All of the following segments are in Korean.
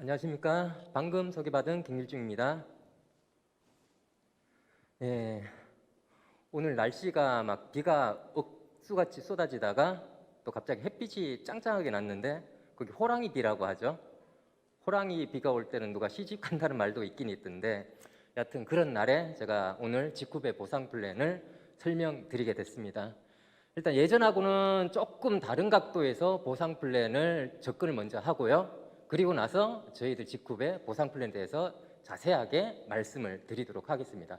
안녕하십니까. 방금 소개받은 김일중입니다. 오늘 날씨가 막 비가 억수같이 쏟아지다가 또 갑자기 햇빛이 짱짱하게 났는데 그게 호랑이 비라고 하죠. 호랑이 비가 올 때는 누가 시집 간다는 말도 있긴 있던데 여하튼 그런 날에 제가 오늘 직후배 보상 플랜을 설명드리게 됐습니다. 일단 예전하고는 조금 다른 각도에서 보상 플랜을 접근을 먼저 하고요. 그리고 나서 저희들 직후배 보상 플랜에 대해서 자세하게 말씀을 드리도록 하겠습니다.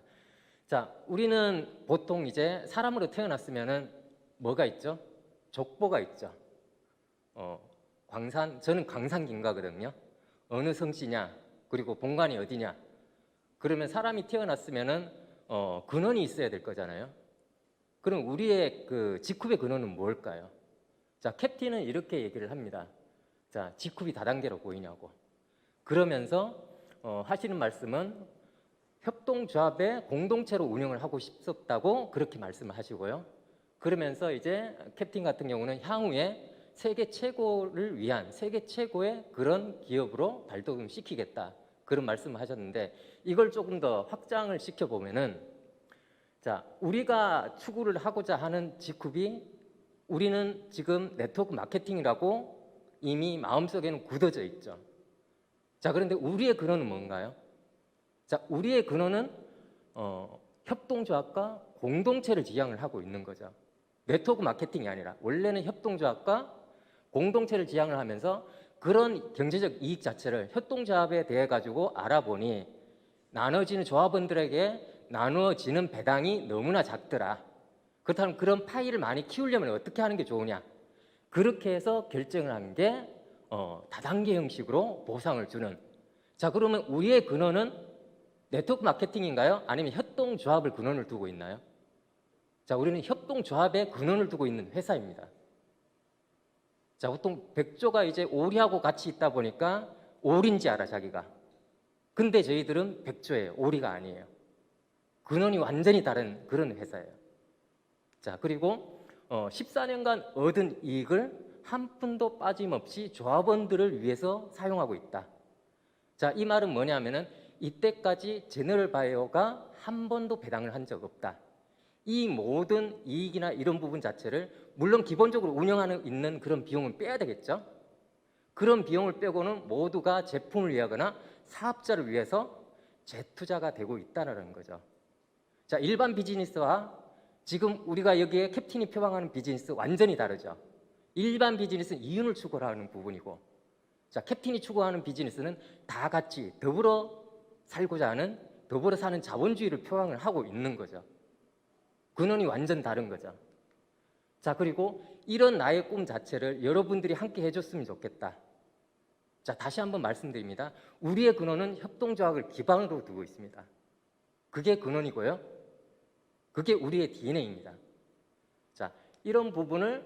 자, 우리는 보통 이제 사람으로 태어났으면은 뭐가 있죠? 족보가 있죠. 저는 광산김가거든요. 어느 성씨냐, 그리고 본관이 어디냐. 그러면 사람이 태어났으면은 근원이 있어야 될 거잖아요. 그럼 우리의 그 직후배 근원은 뭘까요? 자, 캡틴은 이렇게 얘기를 합니다. 자, 직후비 다단계로 보이냐고. 그러면서 하시는 말씀은 협동조합의 공동체로 운영을 하고 싶었다고 그렇게 말씀을 하시고요. 그러면서 이제 캡틴 같은 경우는 향후에 세계 최고를 위한 세계 최고의 그런 기업으로 발돋움 시키겠다. 그런 말씀을 하셨는데 이걸 조금 더 확장을 시켜보면은 자, 우리가 추구를 하고자 하는 직후비 우리는 지금 네트워크 마케팅이라고 이미 마음속에는 굳어져 있죠. 자, 그런데 우리의 근원은 뭔가요? 자, 우리의 근원은 협동조합과 공동체를 지향을 하고 있는 거죠. 네트워크 마케팅이 아니라 원래는 협동조합과 공동체를 지향을 하면서 그런 경제적 이익 자체를 협동조합에 대해 가지고 알아보니 나눠지는 조합원들에게 나누어지는 배당이 너무나 작더라. 그렇다면 그런 파이를 많이 키우려면 어떻게 하는 게 좋으냐? 그렇게 해서 결정을 한 게 다단계 형식으로 보상을 주는. 자, 그러면 우리의 근원은 네트워크 마케팅인가요? 아니면 협동조합을 근원을 두고 있나요? 자, 우리는 협동조합에 근원을 두고 있는 회사입니다. 자, 보통 백조가 이제 오리하고 같이 있다 보니까 오리인지 알아, 자기가. 근데 저희들은 백조예요. 오리가 아니에요. 근원이 완전히 다른 그런 회사예요. 자, 그리고 14년간 얻은 이익을 한 푼도 빠짐없이 조합원들을 위해서 사용하고 있다. 자, 이 말은 뭐냐면은 이때까지 제너럴바이오가 한 번도 배당을 한 적 없다. 이 모든 이익이나 이런 부분 자체를 물론 기본적으로 운영하는 있는 그런 비용은 빼야 되겠죠. 그런 비용을 빼고는 모두가 제품을 위하거나 사업자를 위해서 재투자가 되고 있다는 거죠. 자, 일반 비즈니스와 지금 우리가 여기에 캡틴이 표방하는 비즈니스 완전히 다르죠. 일반 비즈니스는 이윤을 추구하는 부분이고, 자, 캡틴이 추구하는 비즈니스는 다 같이 더불어 살고자 하는 더불어 사는 자본주의를 표방을 하고 있는 거죠. 근원이 완전 다른 거죠. 자, 그리고 이런 나의 꿈 자체를 여러분들이 함께 해줬으면 좋겠다. 자, 다시 한번 말씀드립니다. 우리의 근원은 협동조합을 기반으로 두고 있습니다. 그게 근원이고요. 그게 우리의 DNA입니다. 자, 이런 부분을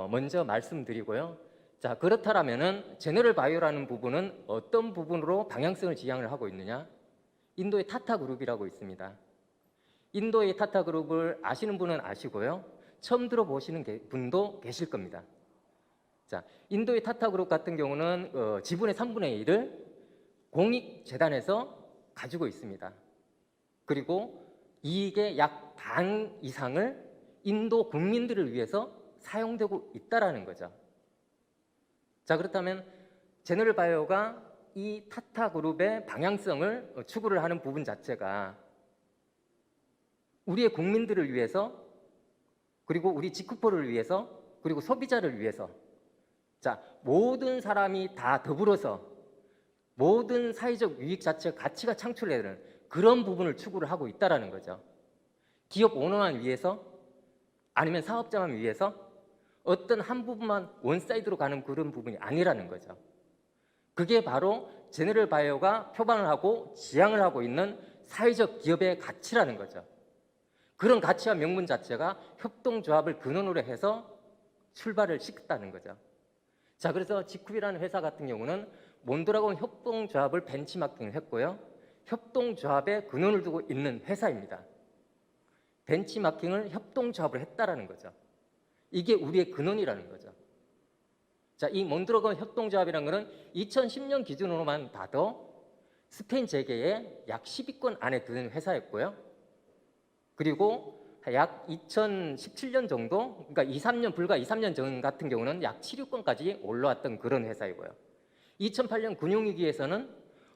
먼저 말씀드리고요. 자, 그렇다면은 제너럴 바이오라는 부분은 어떤 부분으로 방향성을 지향을 하고 있느냐? 인도의 타타 그룹이라고 있습니다. 인도의 타타 그룹을 아시는 분은 아시고요. 처음 들어보시는 분도 계실 겁니다. 자, 인도의 타타 그룹 같은 경우는 지분의 3분의 1을 공익재단에서 가지고 있습니다. 그리고 이익의 약 반 이상을 인도 국민들을 위해서 사용되고 있다라는 거죠. 자, 그렇다면 제너럴 바이오가 이 타타 그룹의 방향성을 추구를 하는 부분 자체가 우리의 국민들을 위해서 그리고 우리 직후포를 위해서 그리고 소비자를 위해서 자, 모든 사람이 다 더불어서 모든 사회적 유익 자체가 가치가 창출되는 그런 부분을 추구를 하고 있다는 거죠. 기업 오너만 위해서 아니면 사업자만 위해서 어떤 한 부분만 원사이드로 가는 그런 부분이 아니라는 거죠. 그게 바로 제너럴 바이오가 표방을 하고 지향을 하고 있는 사회적 기업의 가치라는 거죠. 그런 가치와 명분 자체가 협동조합을 근원으로 해서 출발을 시켰다는 거죠. 자, 그래서 직후비라는 회사 같은 경우는 몬드라곤 협동조합을 벤치마킹을 했고요. 협동조합에 근원을 두고 있는 회사입니다. 벤치마킹을 협동조합을 했다라는 거죠. 이게 우리의 근원이라는 거죠. 자, 이 몬드로건 협동조합이라는 것은 2010년 기준으로만 봐도 스페인 재계의 약 10위권 안에 드는 회사였고요. 그리고 약 2017년 정도, 그러니까 불과 2, 3년 전 같은 경우는 약 7위권까지 올라왔던 그런 회사이고요. 2008년 금융위기에서는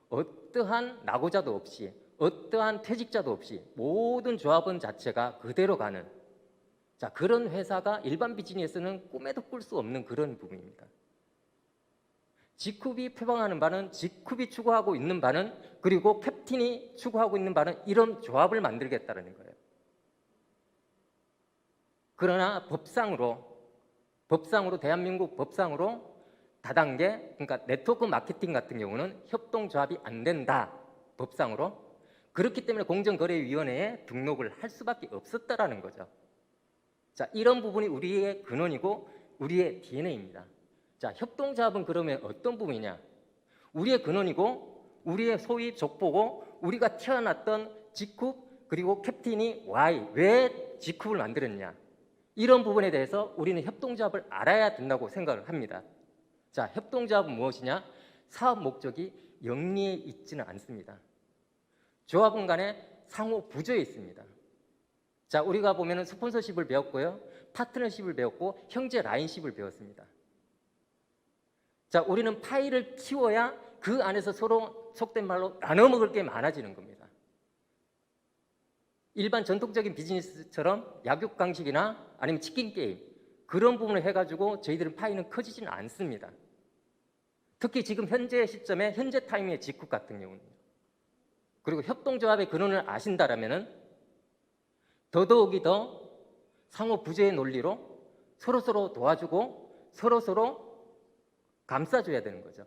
어떠한 낙오자도 없이, 어떠한 퇴직자도 없이 모든 조합원 자체가 그대로 가는, 자, 그런 회사가 일반 비즈니스는 꿈에도 꿀 수 없는 그런 부분입니다. 지쿱이 표방하는 바는, 지쿱이 추구하고 있는 바는, 그리고 캡틴이 추구하고 있는 바는 이런 조합을 만들겠다는 거예요. 그러나 법상으로 대한민국 법상으로 다단계, 그러니까 네트워크 마케팅 같은 경우는 협동조합이 안 된다, 법상으로. 그렇기 때문에 공정거래위원회에 등록을 할 수밖에 없었다라는 거죠. 자, 이런 부분이 우리의 근원이고 우리의 DNA입니다. 자, 협동조합은 그러면 어떤 부분이냐? 우리의 근원이고 우리의 소위 족보고 우리가 태어났던 지쿱 그리고 캡틴이 왜 지쿱을 만들었냐? 이런 부분에 대해서 우리는 협동조합을 알아야 된다고 생각을 합니다. 자, 협동조합은 무엇이냐? 사업 목적이 영리에 있지는 않습니다. 조합원 간에 상호 부조에 있습니다. 자, 우리가 보면은 스폰서십을 배웠고요, 파트너십을 배웠고, 형제 라인십을 배웠습니다. 자, 우리는 파이를 키워야 그 안에서 서로 속된 말로 나눠 먹을 게 많아지는 겁니다. 일반 전통적인 비즈니스처럼 약육강식이나 아니면 치킨 게임 그런 부분을 해가지고 저희들은 파이는 커지지는 않습니다. 특히 지금 현재 시점에 현재 타임의 지쿱 같은 경우는, 그리고 협동조합의 근원을 아신다라면은 더더욱이 더 상호 부재의 논리로 서로서로 도와주고 서로서로 감싸줘야 되는 거죠.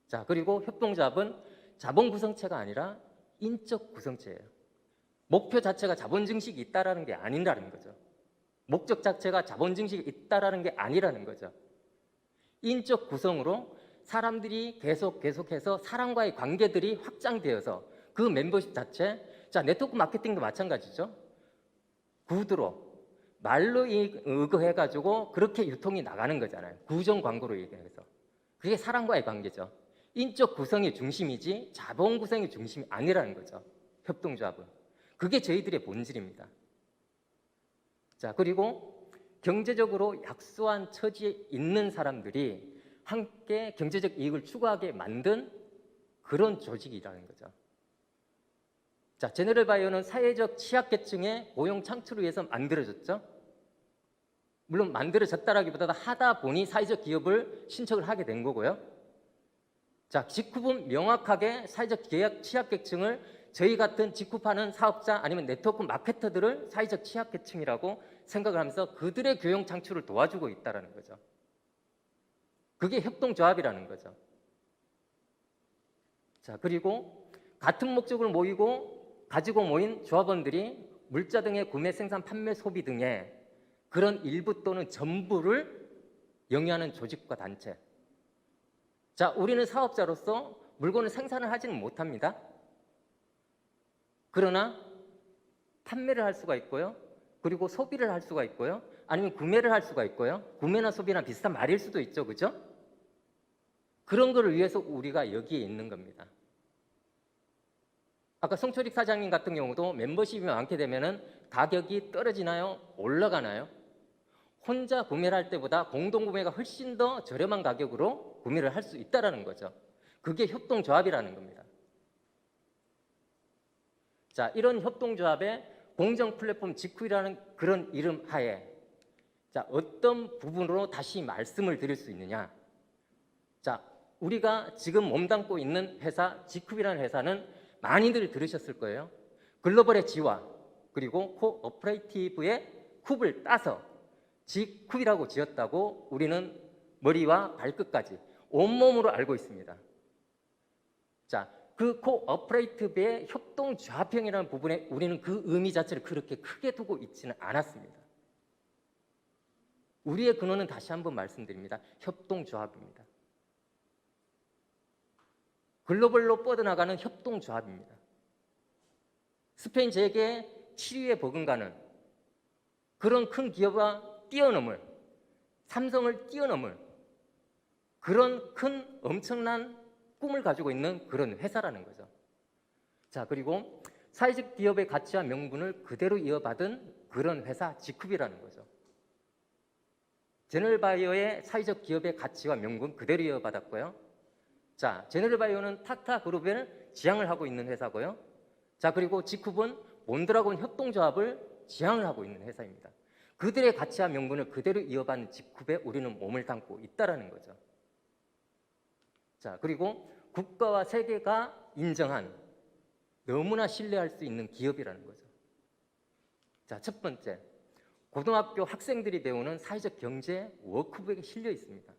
자, 그리고 협동조합은 자본 구성체가 아니라 인적 구성체예요. 목표 자체가 자본 증식이 있다라는 게 아니라는 거죠. 목적 자체가 자본 증식이 있다라는 게 아니라는 거죠. 인적 구성으로 사람들이 계속해서 사람과의 관계들이 확장되어서 그 멤버십 자체, 자, 네트워크 마케팅도 마찬가지죠. 구두로 말로 의거해가지고 그렇게 유통이 나가는 거잖아요. 구정 광고로 얘기해서. 그게 사람과의 관계죠. 인적 구성이 중심이지 자본 구성이 중심이 아니라는 거죠. 협동조합은. 그게 저희들의 본질입니다. 자, 그리고 경제적으로 약소한 처지에 있는 사람들이 함께 경제적 이익을 추구하게 만든 그런 조직이라는 거죠. 자, 제너럴바이오는 사회적 취약계층의 고용 창출을 위해서 만들어졌죠. 물론 만들어졌다라기보다 하다 보니 사회적 기업을 신청을 하게 된 거고요. 자, 지쿱은 명확하게 사회적 취약계층을 저희 같은 지쿱하는 사업자 아니면 네트워크 마케터들을 사회적 취약계층이라고 생각을 하면서 그들의 교용 창출을 도와주고 있다는 거죠. 그게 협동조합이라는 거죠. 자, 그리고 같은 목적을 가지고 모인 조합원들이 물자 등의 구매, 생산, 판매, 소비 등의 그런 일부 또는 전부를 영위하는 조직과 단체. 자, 우리는 사업자로서 물건을 생산을 하지는 못합니다. 그러나 판매를 할 수가 있고요. 그리고 소비를 할 수가 있고요. 아니면 구매를 할 수가 있고요. 구매나 소비나 비슷한 말일 수도 있죠. 그죠? 그런 거를 위해서 우리가 여기에 있는 겁니다. 아까 송철익 사장님 같은 경우도 멤버십이 많게 되면은 가격이 떨어지나요? 올라가나요? 혼자 구매를 할 때보다 공동구매가 훨씬 더 저렴한 가격으로 구매를 할 수 있다는 거죠. 그게 협동조합이라는 겁니다. 자, 이런 협동조합의 공정 플랫폼 지쿠이라는 그런 이름 하에, 자, 어떤 부분으로 다시 말씀을 드릴 수 있느냐? 자, 우리가 지금 몸담고 있는 회사 지쿱이라는 회사는 많이들 들으셨을 거예요. 글로벌의 G와 그리고 코오퍼레이티브의 쿱을 따서 지쿱이라고 지었다고 우리는 머리와 발끝까지 온몸으로 알고 있습니다. 자, 그 코오퍼레이티브의 협동조합형이라는 부분에 우리는 그 의미 자체를 그렇게 크게 두고 있지는 않았습니다. 우리의 근원은 다시 한번 말씀드립니다. 협동조합입니다. 글로벌로 뻗어나가는 협동조합입니다. 스페인 재계 7위에 버금가는 그런 큰 기업과 뛰어넘을, 삼성을 뛰어넘을 그런 큰 엄청난 꿈을 가지고 있는 그런 회사라는 거죠. 자, 그리고 사회적 기업의 가치와 명분을 그대로 이어받은 그런 회사 지쿱이라는 거죠. 제너럴바이오의 사회적 기업의 가치와 명분 그대로 이어받았고요. 자, 제너럴바이오는 타타 그룹을 지향을 하고 있는 회사고요. 자, 그리고 지쿱은 몬드라곤 협동조합을 지향을 하고 있는 회사입니다. 그들의 가치와 명분을 그대로 이어받는 지쿱에 우리는 몸을 담고 있다라는 거죠. 자, 그리고 국가와 세계가 인정한 너무나 신뢰할 수 있는 기업이라는 거죠. 자, 첫 번째, 고등학교 학생들이 배우는 사회적 경제 워크북에 실려 있습니다.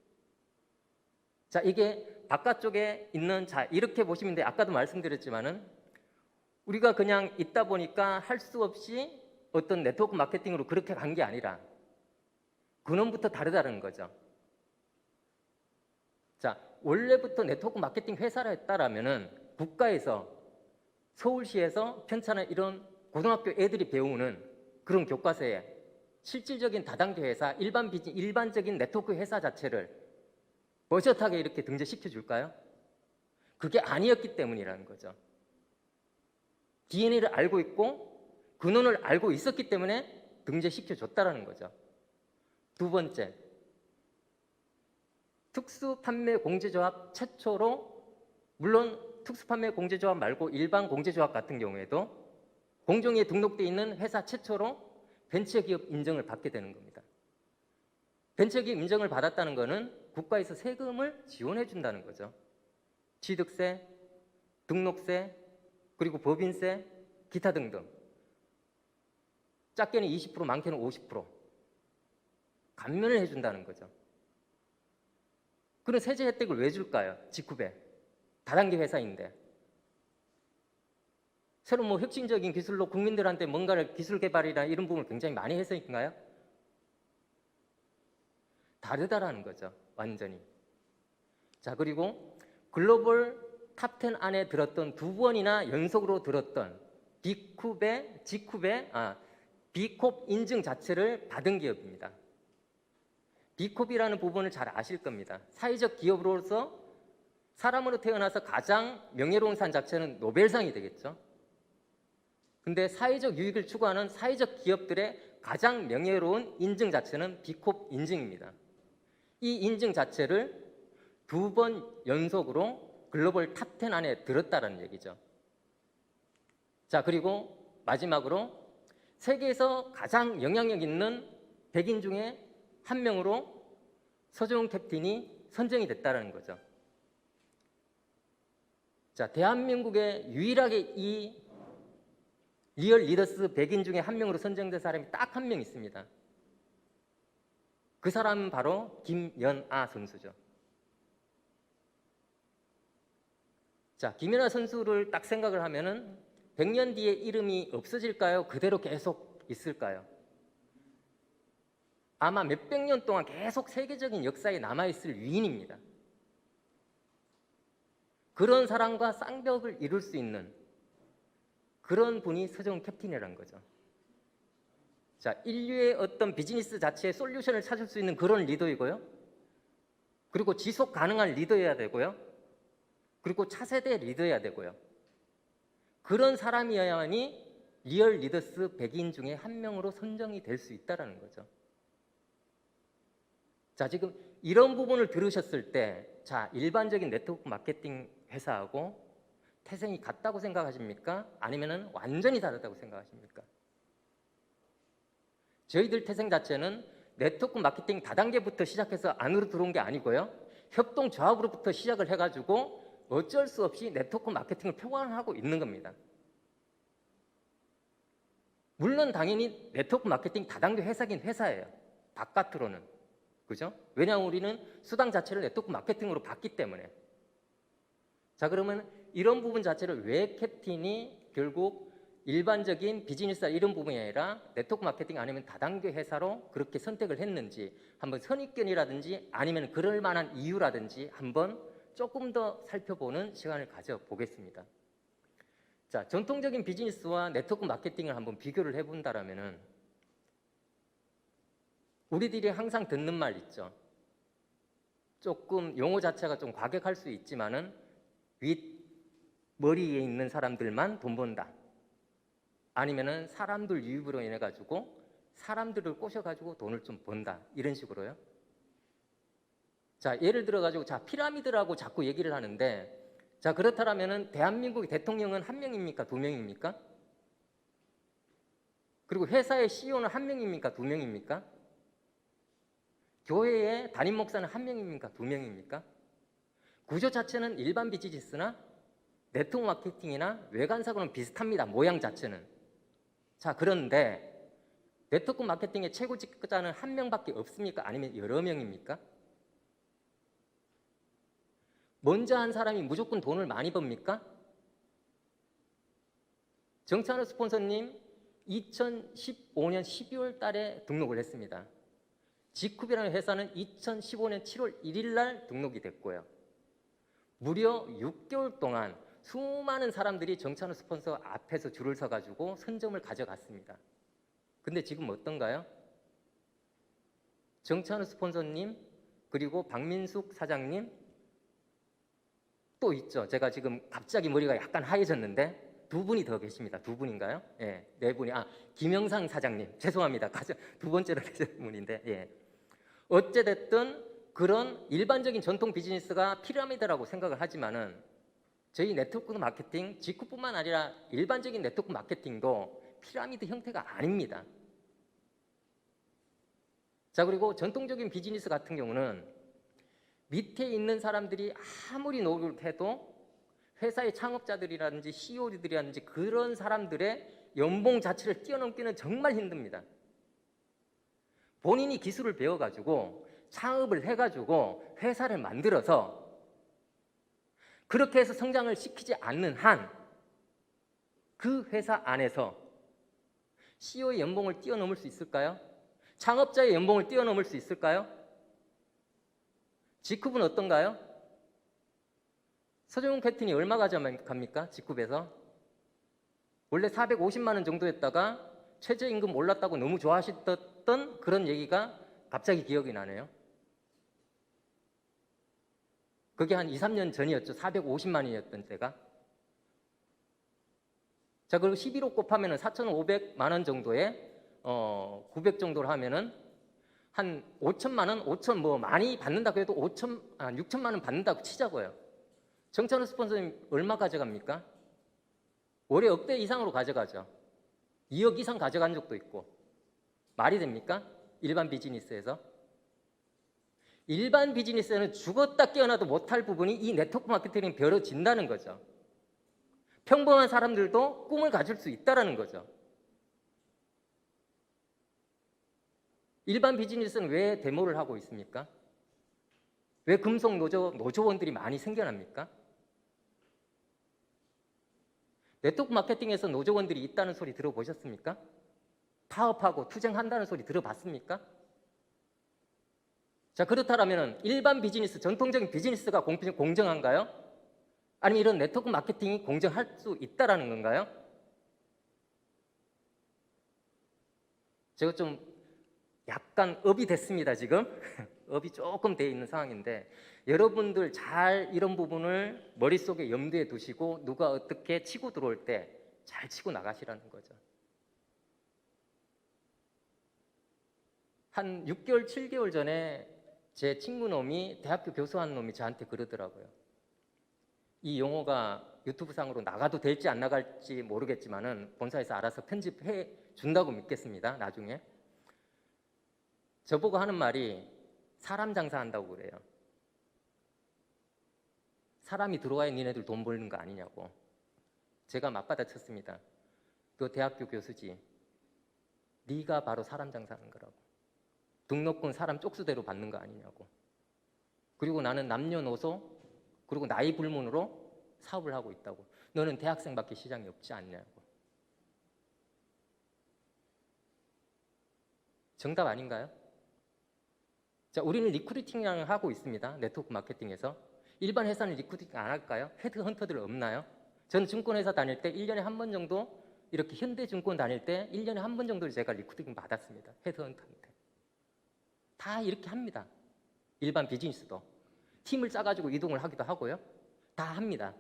자, 이게 바깥쪽에 있는, 자, 이렇게 보시면 돼요. 아까도 말씀드렸지만은 우리가 그냥 있다 보니까 할 수 없이 어떤 네트워크 마케팅으로 그렇게 간 게 아니라 근원부터 다르다는 거죠. 자, 원래부터 네트워크 마케팅 회사라 했다라면은 국가에서 서울시에서 편찬한 이런 고등학교 애들이 배우는 그런 교과서에 실질적인 다단계 회사, 일반적인 네트워크 회사 자체를 버젓하게 이렇게 등재시켜 줄까요? 그게 아니었기 때문이라는 거죠. DNA를 알고 있고 근원을 알고 있었기 때문에 등재시켜 줬다라는 거죠. 두 번째, 특수판매공제조합 최초로, 물론 특수판매공제조합 말고 일반 공제조합 같은 경우에도 공정위에 등록되어 있는 회사 최초로 벤처기업 인정을 받게 되는 겁니다. 벤처기업 인정을 받았다는 것은 국가에서 세금을 지원해 준다는 거죠. 취득세, 등록세, 그리고 법인세, 기타 등등. 작게는 20%, 많게는 50% 감면을 해준다는 거죠. 그런 세제 혜택을 왜 줄까요? 지쿱에 다단계 회사인데. 새로 뭐 혁신적인 기술로 국민들한테 뭔가를 기술 개발이나 이런 부분을 굉장히 많이 해서인가요? 다르다라는 거죠. 완전히. 자, 그리고 글로벌 탑10 안에 들었던 두 번이나 연속으로 들었던 B콥 인증 자체를 받은 기업입니다. B콥이라는 부분을 잘 아실 겁니다. 사회적 기업으로서 사람으로 태어나서 가장 명예로운 산 자체는 노벨상이 되겠죠. 근데 사회적 유익을 추구하는 사회적 기업들의 가장 명예로운 인증 자체는 B콥 인증입니다. 이 인증 자체를 두 번 연속으로 글로벌 탑10 안에 들었다는 얘기죠. 자, 그리고 마지막으로 세계에서 가장 영향력 있는 100인 중에 한 명으로 서정훈 캡틴이 선정이 됐다는 거죠. 자, 대한민국에 유일하게 이 리얼 리더스 100인 중에 한 명으로 선정된 사람이 딱 한 명 있습니다. 그 사람은 바로 김연아 선수죠. 자, 김연아 선수를 딱 생각을 하면은 100년 뒤에 이름이 없어질까요? 그대로 계속 있을까요? 아마 몇백 년 동안 계속 세계적인 역사에 남아있을 위인입니다. 그런 사람과 쌍벽을 이룰 수 있는 그런 분이 서정훈 캡틴이라는 거죠. 자, 인류의 어떤 비즈니스 자체의 솔루션을 찾을 수 있는 그런 리더이고요. 그리고 지속 가능한 리더여야 되고요. 그리고 차세대 리더여야 되고요. 그런 사람이어야만이 리얼 리더스 100인 중에 한 명으로 선정이 될 수 있다는 거죠. 자, 지금 이런 부분을 들으셨을 때, 자, 일반적인 네트워크 마케팅 회사하고 태생이 같다고 생각하십니까? 아니면 완전히 다르다고 생각하십니까? 저희들 태생 자체는 네트워크 마케팅 다단계부터 시작해서 안으로 들어온 게 아니고요. 협동조합으로부터 시작을 해가지고 어쩔 수 없이 네트워크 마케팅을 표방하고 있는 겁니다. 물론 당연히 네트워크 마케팅 다단계 회사긴 회사예요. 바깥으로는. 그죠? 왜냐하면 우리는 수당 자체를 네트워크 마케팅으로 봤기 때문에. 자, 그러면 이런 부분 자체를 왜 캡틴이 결국 일반적인 비즈니스 이런 부분이 아니라 네트워크 마케팅 아니면 다단계 회사로 그렇게 선택을 했는지 한번 선입견이라든지 아니면 그럴 만한 이유라든지 한번 조금 더 살펴보는 시간을 가져보겠습니다. 자, 전통적인 비즈니스와 네트워크 마케팅을 한번 비교를 해본다라면은 우리들이 항상 듣는 말 있죠. 조금 용어 자체가 좀 과격할 수 있지만은 윗머리에 있는 사람들만 돈 번다. 아니면은 사람들 유입으로 인해 가지고 사람들을 꼬셔 가지고 돈을 좀 번다. 이런 식으로요. 자, 예를 들어 가지고 자, 피라미드라고 자꾸 얘기를 하는데 자, 그렇다면은 대한민국의 대통령은 한 명입니까? 두 명입니까? 그리고 회사의 CEO는 한 명입니까? 두 명입니까? 교회의 담임 목사는 한 명입니까? 두 명입니까? 구조 자체는 일반 비즈니스나 네트워크 마케팅이나 외관사고는 비슷합니다. 모양 자체는. 자, 그런데 네트워크 마케팅의 최고 직급자는 한 명밖에 없습니까? 아니면 여러 명입니까? 먼저 한 사람이 무조건 돈을 많이 법니까? 정찬호 스폰서님 2015년 12월 달에 등록을 했습니다. 지쿱이라는 회사는 2015년 7월 1일 날 등록이 됐고요. 무려 6개월 동안 수많은 사람들이 정찬호 스폰서 앞에서 줄을 서가지고 선점을 가져갔습니다. 근데 지금 어떤가요? 정찬호 스폰서님 그리고 박민숙 사장님 또 있죠. 제가 지금 갑자기 머리가 약간 하얘졌는데 두 분이 더 계십니다. 두 분인가요? 예, 네 분이. 김영상 사장님 죄송합니다. 두 번째로 계신 분인데 예. 어찌됐든 그런 일반적인 전통 비즈니스가 피라미드라고 생각을 하지만은 저희 네트워크 마케팅, 직구뿐만 아니라 일반적인 네트워크 마케팅도 피라미드 형태가 아닙니다. 자, 그리고 전통적인 비즈니스 같은 경우는 밑에 있는 사람들이 아무리 노력해도 회사의 창업자들이라든지 CEO들이라든지 그런 사람들의 연봉 자체를 뛰어넘기는 정말 힘듭니다. 본인이 기술을 배워가지고 창업을 해가지고 회사를 만들어서 그렇게 해서 성장을 시키지 않는 한 그 회사 안에서 CEO의 연봉을 뛰어넘을 수 있을까요? 창업자의 연봉을 뛰어넘을 수 있을까요? 지쿱은 어떤가요? 서정훈 캡틴이 얼마 가져갑니까? 지쿱에서 원래 450만 원 정도였다가 최저임금 올랐다고 너무 좋아하셨던 그런 얘기가 갑자기 기억이 나네요. 그게 한 2, 3년 전이었죠. 450만 원이었던 때가. 자, 그리고 11호 곱하면 4,500만 원 정도에 900 정도로 하면은 한 5천만 원, 5천 뭐 많이 받는다고 해도 6천만 원 받는다고 치자고요. 정찬호 스폰서님 얼마 가져갑니까? 월에 억대 이상으로 가져가죠. 2억 이상 가져간 적도 있고. 말이 됩니까? 일반 비즈니스에서. 일반 비즈니스에는 죽었다 깨어나도 못할 부분이 이 네트워크 마케팅이 벌어진다는 거죠. 평범한 사람들도 꿈을 가질 수 있다는 거죠. 일반 비즈니스는 왜 데모를 하고 있습니까? 왜 금속 노조원들이 많이 생겨납니까? 네트워크 마케팅에서 노조원들이 있다는 소리 들어보셨습니까? 파업하고 투쟁한다는 소리 들어봤습니까? 자, 그렇다면 일반 비즈니스, 전통적인 비즈니스가 공정한가요? 아니면 이런 네트워크 마케팅이 공정할 수 있다는 건가요? 제가 좀 약간 업이 됐습니다, 지금. 업이 조금 돼 있는 상황인데 여러분들 잘 이런 부분을 머릿속에 염두에 두시고 누가 어떻게 치고 들어올 때 잘 치고 나가시라는 거죠. 한 6개월, 7개월 전에 제 친구 놈이 대학교 교수한 놈이 저한테 그러더라고요. 이 용어가 유튜브 상으로 나가도 될지 안 나갈지 모르겠지만은 본사에서 알아서 편집해 준다고 믿겠습니다. 나중에. 저보고 하는 말이 사람 장사한다고 그래요. 사람이 들어와야 니네들 돈 벌는 거 아니냐고. 제가 맞받아쳤습니다. 너 대학교 교수지. 네가 바로 사람 장사하는 거라고. 등록금 사람 쪽수대로 받는 거 아니냐고. 그리고 나는 남녀노소 그리고 나이 불문으로 사업을 하고 있다고. 너는 대학생밖에 시장이 없지 않냐고. 정답 아닌가요? 자, 우리는 리크루팅을 하고 있습니다. 네트워크 마케팅에서. 일반 회사는 리크루팅 안 할까요? 헤드헌터들 없나요? 저는 증권회사 다닐 때 1년에 한 번 정도 이렇게 현대증권 다닐 때 1년에 한 번 정도를 제가 리크루팅 받았습니다. 헤드헌터한테. 다 이렇게 합니다. 일반 비즈니스도. 팀을 짜가지고 이동을 하기도 하고요. 다 합니다.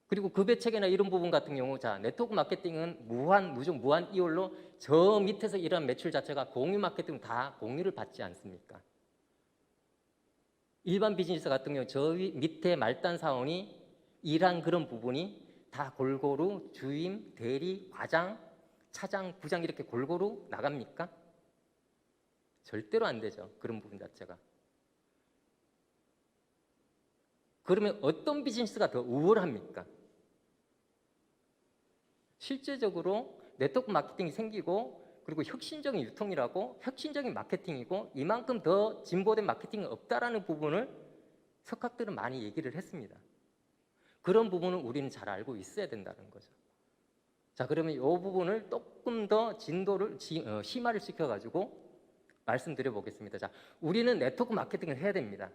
그리고 급여 체계나 이런 부분 같은 경우, 자, 네트워크 마케팅은 무조건 무한 이율로 저 밑에서 일하는 매출 자체가 공유 마케팅은 다 공유를 받지 않습니까? 일반 비즈니스 같은 경우 저 밑에 말단 사원이 일한 그런 부분이 다 골고루 주임, 대리, 과장, 차장, 부장 이렇게 골고루 나갑니까? 절대로 안 되죠. 그런 부분 자체가. 그러면 어떤 비즈니스가 더 우월합니까? 실제적으로 네트워크 마케팅이 생기고 그리고 혁신적인 유통이라고 혁신적인 마케팅이고 이만큼 더 진보된 마케팅은 없다라는 부분을 석학들은 많이 얘기를 했습니다. 그런 부분을 우리는 잘 알고 있어야 된다는 거죠. 자, 그러면 이 부분을 조금 더 진도를 심화를 시켜가지고 말씀드려 보겠습니다. 자, 우리는 네트워크 마케팅을 해야 됩니다.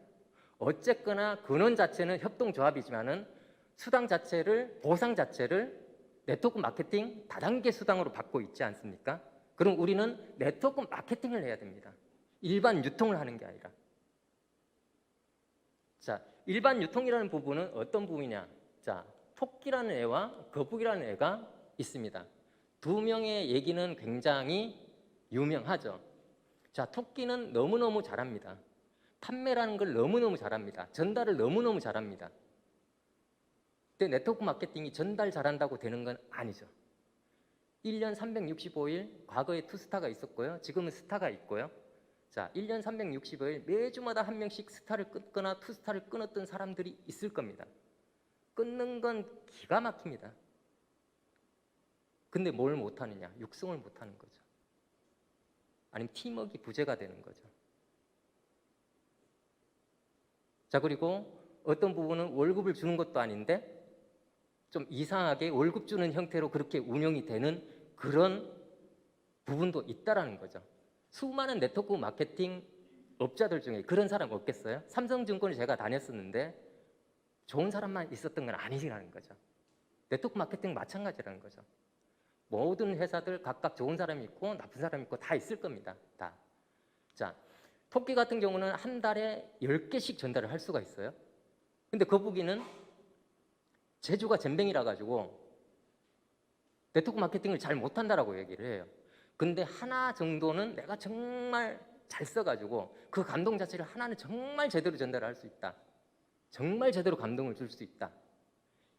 어쨌거나 근원 자체는 협동조합이지만은 수당 자체를 보상 자체를 네트워크 마케팅 다단계 수당으로 받고 있지 않습니까? 그럼 우리는 네트워크 마케팅을 해야 됩니다. 일반 유통을 하는 게 아니라. 자, 일반 유통이라는 부분은 어떤 부분이냐? 자, 토끼라는 애와 거북이라는 애가 있습니다. 두 명의 얘기는 굉장히 유명하죠. 자, 토끼는 너무너무 잘합니다. 판매라는 걸 너무너무 잘합니다. 전달을 너무너무 잘합니다. 근데 네트워크 마케팅이 전달 잘한다고 되는 건 아니죠. 1년 365일 과거에 투스타가 있었고요. 지금은 스타가 있고요. 자, 1년 365일 매주마다 한 명씩 스타를 끊거나 투스타를 끊었던 사람들이 있을 겁니다. 끊는 건 기가 막힙니다. 근데 뭘 못하느냐? 육성을 못하는 거죠. 아니면 팀워크가 부재가 되는 거죠. 자, 그리고 어떤 부분은 월급을 주는 것도 아닌데 좀 이상하게 월급 주는 형태로 그렇게 운영이 되는 그런 부분도 있다라는 거죠. 수많은 네트워크 마케팅 업자들 중에 그런 사람 없겠어요? 삼성증권을 제가 다녔었는데 좋은 사람만 있었던 건 아니라는 거죠. 네트워크 마케팅 마찬가지라는 거죠. 모든 회사들 각각 좋은 사람이 있고 나쁜 사람이 있고 다 있을 겁니다. 다. 자, 토끼 같은 경우는 한 달에 10개씩 전달을 할 수가 있어요. 근데 거북이는 제주가 젬병이라 가지고 네트워크 마케팅을 잘 못한다라고 얘기를 해요. 근데 하나 정도는 내가 정말 잘 써가지고 그 감동 자체를 하나는 정말 제대로 전달할 수 있다. 정말 제대로 감동을 줄 수 있다.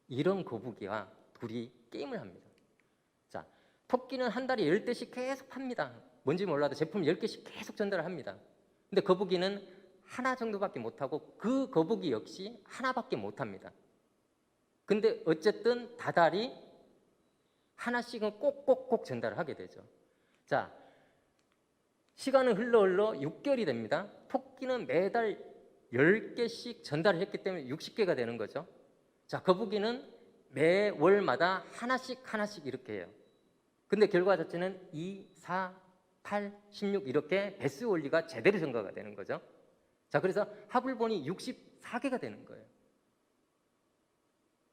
이런 거북이와 둘이 게임을 합니다. 자, 토끼는 한 달에 10대씩 계속 팝니다. 뭔지 몰라도 제품 10개씩 계속 전달을 합니다. 근데 거북이는 하나 정도밖에 못하고 그 거북이 역시 하나밖에 못합니다. 근데 어쨌든 다달이 하나씩은 꼭꼭꼭 전달을 하게 되죠. 자, 시간은 흘러 6개월이 됩니다. 토끼는 매달 10개씩 전달을 했기 때문에 60개가 되는 거죠. 자, 거북이는 매월마다 하나씩 이렇게 해요. 근데 결과 자체는 2, 4, 8, 16 이렇게 배수 원리가 제대로 증가가 되는 거죠. 자, 그래서 합을 보니 64개가 되는 거예요.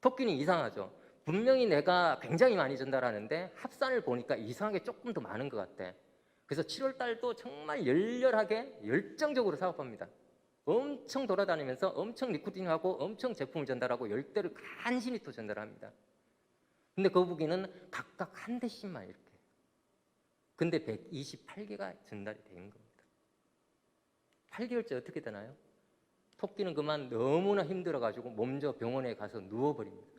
토끼는 이상하죠. 분명히 내가 굉장히 많이 전달하는데 합산을 보니까 이상하게 조금 더 많은 것 같아. 그래서 7월 달도 정말 열렬하게 열정적으로 사업합니다. 엄청 돌아다니면서 엄청 리크루팅하고 엄청 제품을 전달하고 10대를 간신히 또 전달합니다. 근데 거북이는 각각 한 대씩만 이렇게. 근데 128개가 전달이 된 겁니다. 8개월째 어떻게 되나요? 토끼는 그만 너무나 힘들어가지고 먼저 병원에 가서 누워버립니다.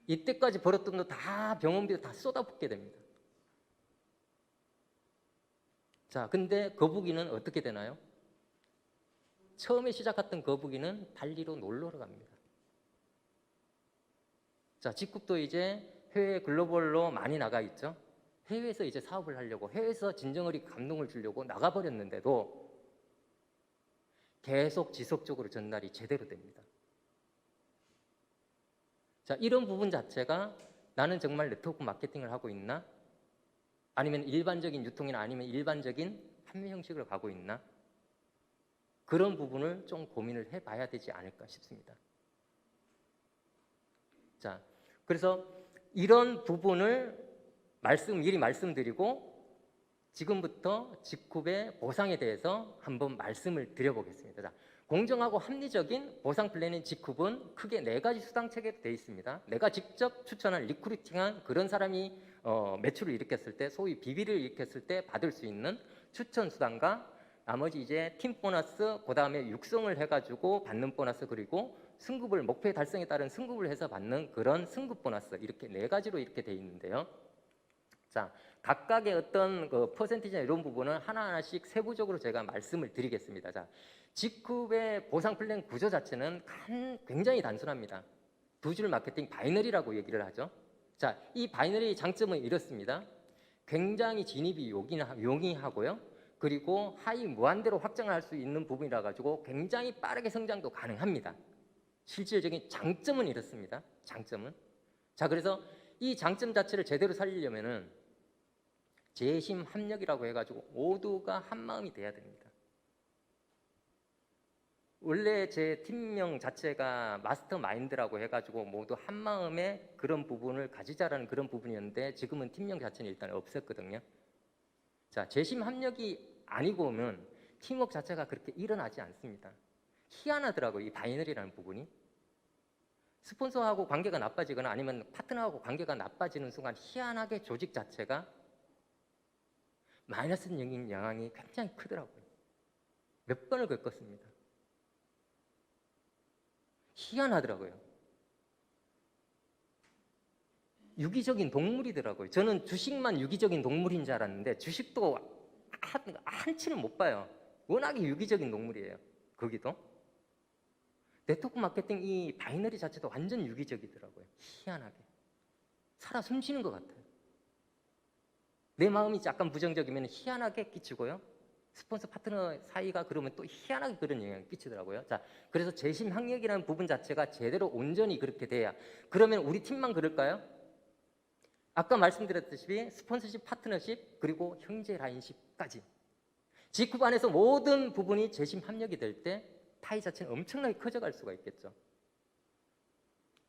이때까지 벌었던 거 다 병원비로 다 쏟아붓게 됩니다. 자, 근데 거북이는 어떻게 되나요? 처음에 시작했던 거북이는 발리로 놀러 갑니다. 자, 직급도 이제 해외 글로벌로 많이 나가 있죠. 해외에서 이제 사업을 하려고 해외에서 진정어리 감동을 주려고 나가버렸는데도 계속 지속적으로 전달이 제대로 됩니다. 자, 이런 부분 자체가 나는 정말 네트워크 마케팅을 하고 있나? 아니면 일반적인 유통이나 아니면 일반적인 판매 형식을 가고 있나? 그런 부분을 좀 고민을 해봐야 되지 않을까 싶습니다. 자, 그래서 이런 부분을 미리 말씀드리고 지금부터 직급의 보상에 대해서 한번 말씀을 드려보겠습니다. 자, 공정하고 합리적인 보상 플랜인 직급은 크게 4가지 수당 체계로 되어 있습니다. 내가 직접 추천한 리크루팅한 그런 사람이 매출을 일으켰을 때, 소위 비비를 일으켰을 때 받을 수 있는 추천 수당과 나머지 이제 팀 보너스, 그 다음에 육성을 해가지고 받는 보너스, 그리고 승급을 목표의 달성에 따른 승급을 해서 받는 그런 승급 보너스, 이렇게 4가지로 이렇게 되어 있는데요. 자, 각각의 어떤 그 퍼센티지나 이런 부분은 하나하나씩 세부적으로 제가 말씀을 드리겠습니다. 자, 직급의 보상 플랜 구조 자체는 굉장히 단순합니다. 2줄 마케팅 바이너리라고 얘기를 하죠. 자, 이 바이너리의 장점은 이렇습니다. 굉장히 진입이 용이하고요. 그리고 하위 무한대로 확장할 수 있는 부분이라 가지고 굉장히 빠르게 성장도 가능합니다. 실질적인 장점은 이렇습니다. 장점은. 자, 그래서 이 장점 자체를 제대로 살리려면은 재심 합력이라고 해가지고 모두가 한 마음이 돼야 됩니다. 원래 제 팀명 자체가 마스터 마인드라고 해가지고 모두 한 마음의 그런 부분을 가지자라는 그런 부분이었는데 지금은 팀명 자체는 일단 없앴거든요. 자, 재심 합력이 아니고 오면 팀워크 자체가 그렇게 일어나지 않습니다. 희한하더라고요, 이 바이너리라는 부분이. 스폰서하고 관계가 나빠지거나 아니면 파트너하고 관계가 나빠지는 순간 희한하게 조직 자체가 마이너스적인 영향이 굉장히 크더라고요. 몇 번을 겪었습니다. 희한하더라고요. 유기적인 동물이더라고요. 저는 주식만 유기적인 동물인 줄 알았는데 주식도 한치를 못 봐요. 워낙에 유기적인 동물이에요. 거기도. 네트워크 마케팅 이 바이너리 자체도 완전 유기적이더라고요. 희한하게. 살아 숨쉬는 것 같아요. 내 마음이 약간 부정적이면 희한하게 끼치고요. 스폰서 파트너 사이가 그러면 또 희한하게 그런 영향을 끼치더라고요. 자, 그래서 재심 학력이라는 부분 자체가 제대로 온전히 그렇게 돼야. 그러면 우리 팀만 그럴까요? 아까 말씀드렸듯이 스폰서십, 파트너십, 그리고 형제 라인십까지. 직급 안에서 모든 부분이 재심 합력이 될 때 파이 자체는 엄청나게 커져갈 수가 있겠죠.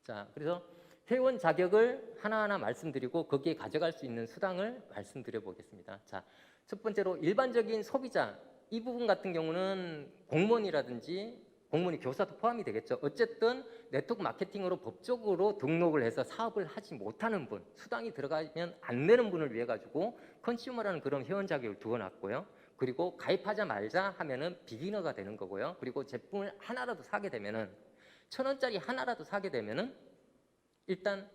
자, 그래서 회원 자격을 하나하나 말씀드리고 거기에 가져갈 수 있는 수당을 말씀드려 보겠습니다. 자, 첫 번째로 일반적인 소비자 이 부분 같은 경우는 공무원이라든지 공무원이 교사도 포함이 되겠죠. 어쨌든 네트워크 마케팅으로 법적으로 등록을 해서 사업을 하지 못하는 분, 수당이 들어가면 안 내는 분을 위해 가지고 컨슈머라는 그런 회원 자격을 두어놨고요. 그리고 가입하자 말자 하면은 비기너가 되는 거고요. 그리고 제품을 하나라도 사게 되면은 1,000원짜리 하나라도 사게 되면은 일단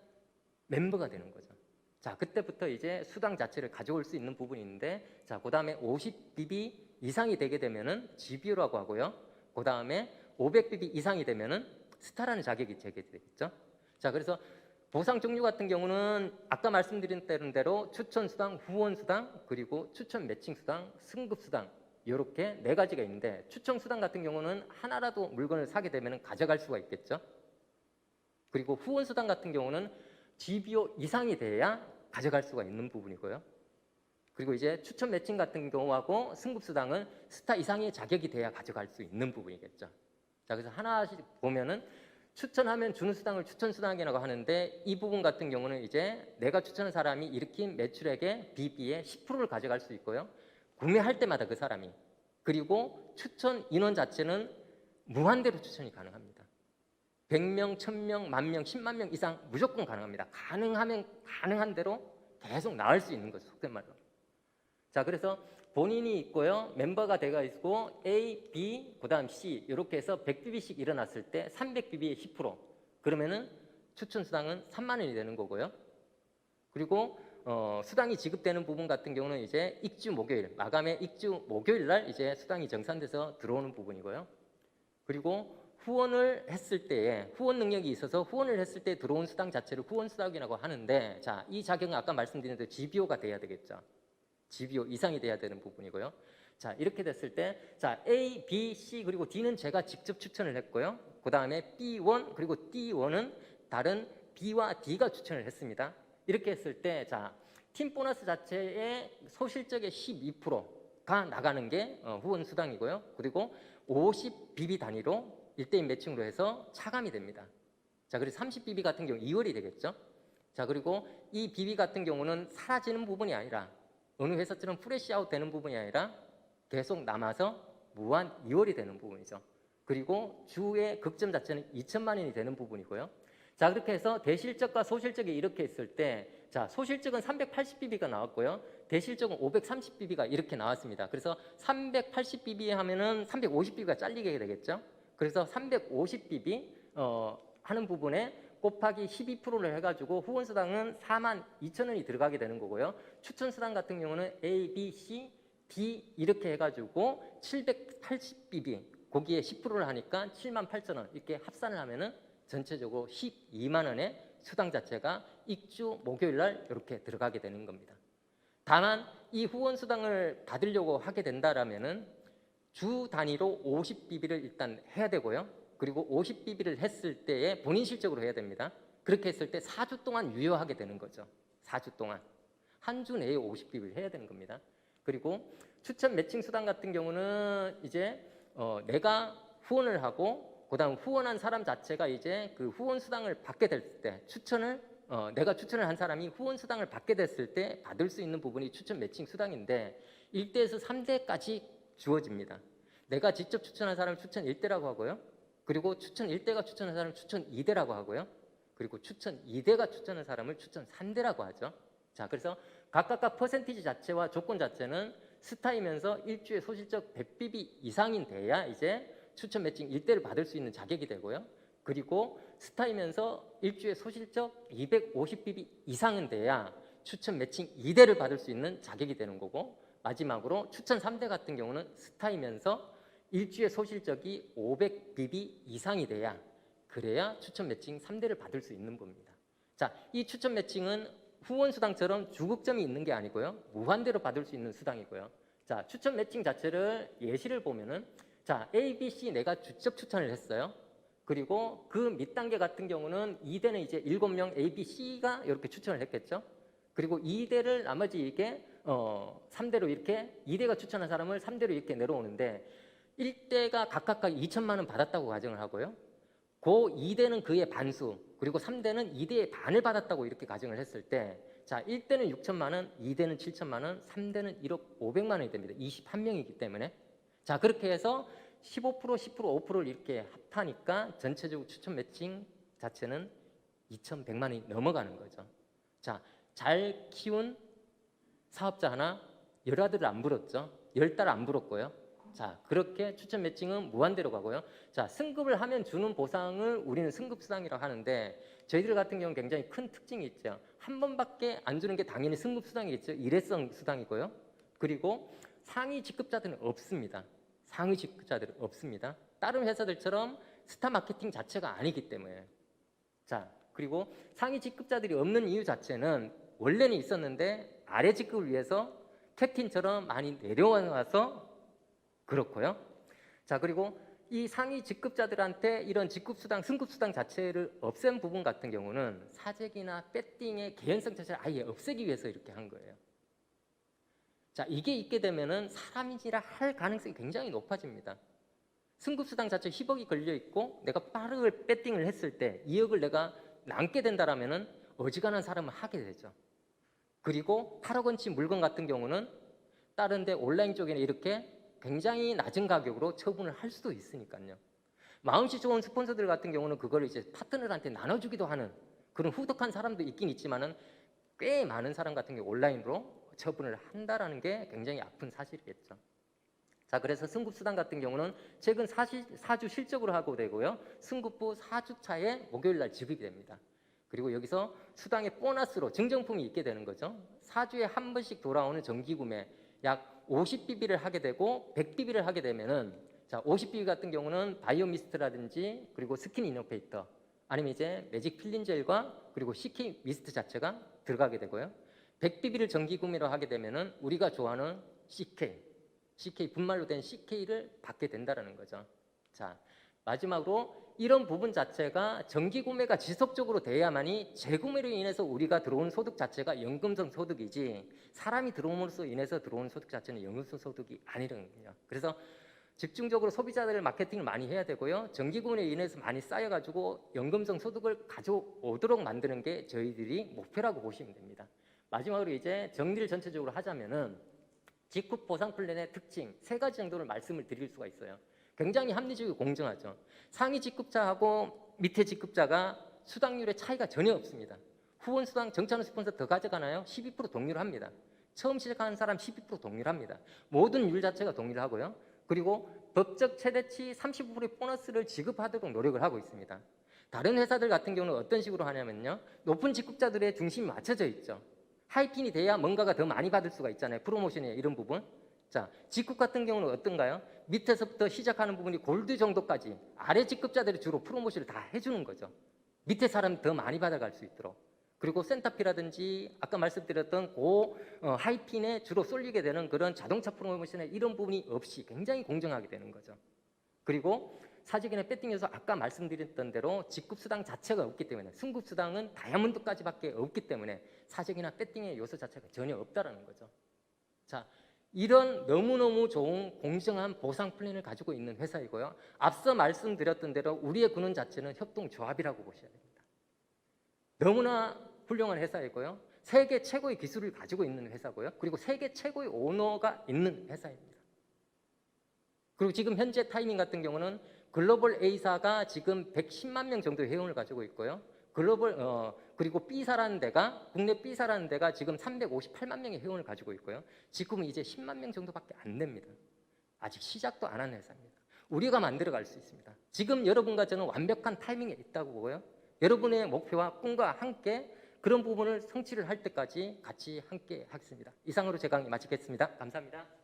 멤버가 되는 거죠. 자, 그때부터 이제 수당 자체를 가져올 수 있는 부분이 있는데, 자, 그 다음에 50BB 이상이 되게 되면은 GBO라고 하고요. 그 다음에 500BB 이상이 되면은 스타라는 자격이 제기되겠죠. 자, 그래서 보상 종류 같은 경우는 아까 말씀드린 대로 추천 수당, 후원 수당, 그리고 추천 매칭 수당, 승급 수당 이렇게 4가지가 있는데 추천 수당 같은 경우는 하나라도 물건을 사게 되면 가져갈 수가 있겠죠. 그리고 후원 수당 같은 경우는 GBO 이상이 돼야 가져갈 수가 있는 부분이고요. 그리고 이제 추천 매칭 같은 경우하고 승급 수당은 스타 이상의 자격이 돼야 가져갈 수 있는 부분이겠죠. 자, 그래서 하나씩 보면은 추천하면 주는 수당을 추천 수당이라고 하는데 이 부분 같은 경우는 이제 내가 추천한 사람이 일으킨 매출액의 BB의 10%를 가져갈 수 있고요. 구매할 때마다 그 사람이. 그리고 추천 인원 자체는 무한대로 추천이 가능합니다. 100명, 1000명, 10,000명, 10만 명 이상 무조건 가능합니다. 가능하면 가능한 대로 계속 나올 수 있는 거죠. 속된 말로. 자, 그래서 본인이 있고요. 멤버가 돼가 있고 A, B, 그다음 C 이렇게 해서 100BB씩 일어났을 때 300BB의 10% 그러면은 추천 수당은 3만 원이 되는 거고요. 그리고 수당이 지급되는 부분 같은 경우는 이제 익주 목요일, 마감의 익주 목요일 날 이제 수당이 정산돼서 들어오는 부분이고요. 그리고 후원을 했을 때에 후원 능력이 있어서 후원을 했을 때 들어온 수당 자체를 후원 수당이라고 하는데 자, 이 자격은 아까 말씀드린 대로 GBO가 돼야 되겠죠. GBO 이상이 돼야 되는 부분이고요. 자, 이렇게 됐을 때 자, A, B, C 그리고 D는 제가 직접 추천을 했고요. 그 다음에 B1 그리고 D1은 다른 B와 D가 추천을 했습니다. 이렇게 했을 때 자, 팀 보너스 자체의 소실적의 12%가 나가는 게 후원 수당이고요. 그리고 50BB 단위로 1:1 매칭으로 해서 차감이 됩니다. 자, 그리고 30BB 같은 경우 2월이 되겠죠. 자, 그리고 이 BB 같은 경우는 사라지는 부분이 아니라 어느 회사처럼 프레시아웃 되는 부분이 아니라 계속 남아서 무한 이월이 되는 부분이죠. 그리고 주의 극점 자체는 2천만 원이 되는 부분이고요. 자, 그렇게 해서 대실적과 소실적이 이렇게 있을 때, 자, 소실적은 380bb가 나왔고요. 대실적은 530bb가 이렇게 나왔습니다. 그래서 380bb 하면은 350bb가 잘리게 되겠죠. 그래서 350bb 하는 부분에 곱하기 12%를 해가지고 후원수당은 42,000원이 들어가게 되는 거고요. 추천수당 같은 경우는 A, B, C, D 이렇게 해가지고 780bb 거기에 10%를 하니까 78,000원 이렇게 합산을 하면은 전체적으로 12만 원의 수당 자체가 익주 목요일 날 이렇게 들어가게 되는 겁니다. 다만 이 후원 수당을 받으려고 하게 된다라면은 주 단위로 50bb를 일단 해야 되고요. 그리고 50bb를 했을 때에 본인 실적으로 해야 됩니다. 그렇게 했을 때 4주 동안 유효하게 되는 거죠. 4주 동안 한 주 내에 50bb를 해야 되는 겁니다. 그리고 추천 매칭 수당 같은 경우는 이제 내가 후원을 하고 그다음 후원한 사람 자체가 이제 그 후원 수당을 받게 될 때 내가 추천을 한 사람이 후원 수당을 받게 됐을 때 받을 수 있는 부분이 추천 매칭 수당인데 1대에서 3대까지 주어집니다. 내가 직접 추천한 사람을 추천 1대라고 하고요. 그리고 추천 1대가 추천한 사람을 추천 2대라고 하고요. 그리고 추천 2대가 추천한 사람을 추천 3대라고 하죠. 자, 그래서 각각 퍼센티지 자체와 조건 자체는 스타이면서 일주에 소실적 100bb 이상인 돼야 이제 추천 매칭 1대를 받을 수 있는 자격이 되고요. 그리고 스타이면서 일주에 소실적 250bb 이상은 돼야 추천 매칭 2대를 받을 수 있는 자격이 되는 거고, 마지막으로 추천 3대 같은 경우는 스타이면서 일주에 소실적이 500bb 이상이 돼야 그래야 추천 매칭 3대를 받을 수 있는 겁니다. 자, 이 추천 매칭은 후원 수당처럼 주극점이 있는 게 아니고요. 무한대로 받을 수 있는 수당이고요. 자, 추천 매칭 자체를 예시를 보면은 자, A, B, C 내가 직접 추천을 했어요. 그리고 그 밑단계 같은 경우는 2대는 이제 7명 A, B, C가 이렇게 추천을 했겠죠. 그리고 2대를 나머지 이렇게 3대로 이렇게 2대가 추천한 사람을 3대로 이렇게 내려오는데 1대가 각각 2천만 원 받았다고 가정을 하고요. 그 2대는 그의 반수, 그리고 3대는 2대의 반을 받았다고 이렇게 가정을 했을 때, 자, 1대는 6천만 원, 2대는 7천만 원, 3대는 1억 500만 원이 됩니다. 21명이기 때문에. 자, 그렇게 해서 15%, 10%, 5%를 이렇게 합하니까 전체적으로 추천 매칭 자체는 2,100만 원이 넘어가는 거죠. 자, 잘 키운 사업자 하나 10아들을 안 불었죠. 10딸 안 불었고요. 자, 그렇게 추천 매칭은 무한대로 가고요. 자, 승급을 하면 주는 보상을 우리는 승급수당이라고 하는데 저희들 같은 경우는 굉장히 큰 특징이 있죠. 한 번밖에 안 주는 게 당연히 승급수당이겠죠. 일회성 수당이고요. 그리고 상위 직급자들은 없습니다. 상위 직급자들은 없습니다. 다른 회사들처럼 스타 마케팅 자체가 아니기 때문에. 자, 그리고 상위 직급자들이 없는 이유 자체는 원래는 있었는데 아래 직급을 위해서 캡틴처럼 많이 내려와서 그렇고요. 자, 그리고 이 상위 직급자들한테 이런 직급수당, 승급수당 자체를 없앤 부분 같은 경우는 사재기나 배팅의 개연성 자체를 아예 없애기 위해서 이렇게 한 거예요. 자, 이게 있게 되면은 사람이지라 할 가능성이 굉장히 높아집니다. 승급수당 자체 10억이 걸려 있고 내가 빠르게 배팅을 했을 때 2억을 내가 남게 된다라면은 어지간한 사람은 하게 되죠. 그리고 8억 원치 물건 같은 경우는 다른 데 온라인 쪽에는 이렇게 굉장히 낮은 가격으로 처분을 할 수도 있으니까요. 마음씨 좋은 스폰서들 같은 경우는 그걸 이제 파트너한테 나눠주기도 하는 그런 후덕한 사람도 있긴 있지만은 꽤 많은 사람 같은 경우 온라인으로 처분을 한다라는 게 굉장히 아픈 사실이겠죠. 자, 그래서 승급수당 같은 경우는 최근 4주 실적으로 하고 되고요. 승급부 4주 차에 목요일 날 지급이 됩니다. 그리고 여기서 수당의 보너스로 증정품이 있게 되는 거죠. 4주에 한 번씩 돌아오는 정기구매 약 50bb를 하게 되고 100bb를 하게 되면은 자, 50bb 같은 경우는 바이오미스트라든지 그리고 스킨 이노페이터 아니면 이제 매직 필링 젤과 그리고 CK 미스트 자체가 들어가게 되고요. 100bb를 정기 구매로 하게 되면은 우리가 좋아하는 CK 분말로 된 CK를 받게 된다라는 거죠. 자, 마지막으로 이런 부분 자체가 정기 구매가 지속적으로 돼야만이 재구매로 인해서 우리가 들어온 소득 자체가 연금성 소득이지 사람이 들어옴으로써 인해서 들어온 소득 자체는 연금성 소득이 아니거든요. 그래서 집중적으로 소비자들 마케팅을 많이 해야 되고요. 정기 구매로 인해서 많이 쌓여가지고 연금성 소득을 가져오도록 만드는 게 저희들이 목표라고 보시면 됩니다. 마지막으로 이제 정리를 전체적으로 하자면은 직급 보상 플랜의 특징 세 가지 정도를 말씀을 드릴 수가 있어요. 굉장히 합리적이고 공정하죠. 상위 직급자하고 밑에 직급자가 수당률의 차이가 전혀 없습니다. 후원 수당 정찬호 스폰서 더 가져가나요? 12% 동률 합니다. 처음 시작하는 사람 12% 동률 합니다. 모든 율 자체가 동일하고요. 그리고 법적 최대치 35%의 보너스를 지급하도록 노력을 하고 있습니다. 다른 회사들 같은 경우는 어떤 식으로 하냐면요. 높은 직급자들의 중심이 맞춰져 있죠. 하이핀이 돼야 뭔가가 더 많이 받을 수가 있잖아요. 프로모션이나 이런 부분. 자, 직급 같은 경우는 어떤가요? 밑에서부터 시작하는 부분이 골드 정도까지 아래 직급자들이 주로 프로모션을 다 해주는 거죠. 밑에 사람 더 많이 받아갈 수 있도록. 그리고 센터피라든지 아까 말씀드렸던 하이핀에 주로 쏠리게 되는 그런 자동차 프로모션의 이런 부분이 없이 굉장히 공정하게 되는 거죠. 그리고 사직이나 배팅 요소 아까 말씀드렸던 대로 직급 수당 자체가 없기 때문에 승급 수당은 다이아몬드까지밖에 없기 때문에 사직이나 배팅의 요소 자체가 전혀 없다라는 거죠. 자, 이런 너무너무 좋은 공정한 보상 플랜을 가지고 있는 회사이고요. 앞서 말씀드렸던 대로 우리의 군원 자체는 협동조합이라고 보셔야 됩니다. 너무나 훌륭한 회사이고요. 세계 최고의 기술을 가지고 있는 회사고요. 그리고 세계 최고의 오너가 있는 회사입니다. 그리고 지금 현재 타이밍 같은 경우는 글로벌 A사가 지금 110만 명 정도의 회원을 가지고 있고요. 그리고 B사라는 데가 국내 B사라는 데가 지금 358만 명의 회원을 가지고 있고요. 지금은 이제 10만 명 정도밖에 안 됩니다. 아직 시작도 안 한 회사입니다. 우리가 만들어갈 수 있습니다. 지금 여러분과 저는 완벽한 타이밍에 있다고 보고요. 여러분의 목표와 꿈과 함께 그런 부분을 성취를 할 때까지 같이 함께 하겠습니다. 이상으로 제 강의 마치겠습니다. 감사합니다.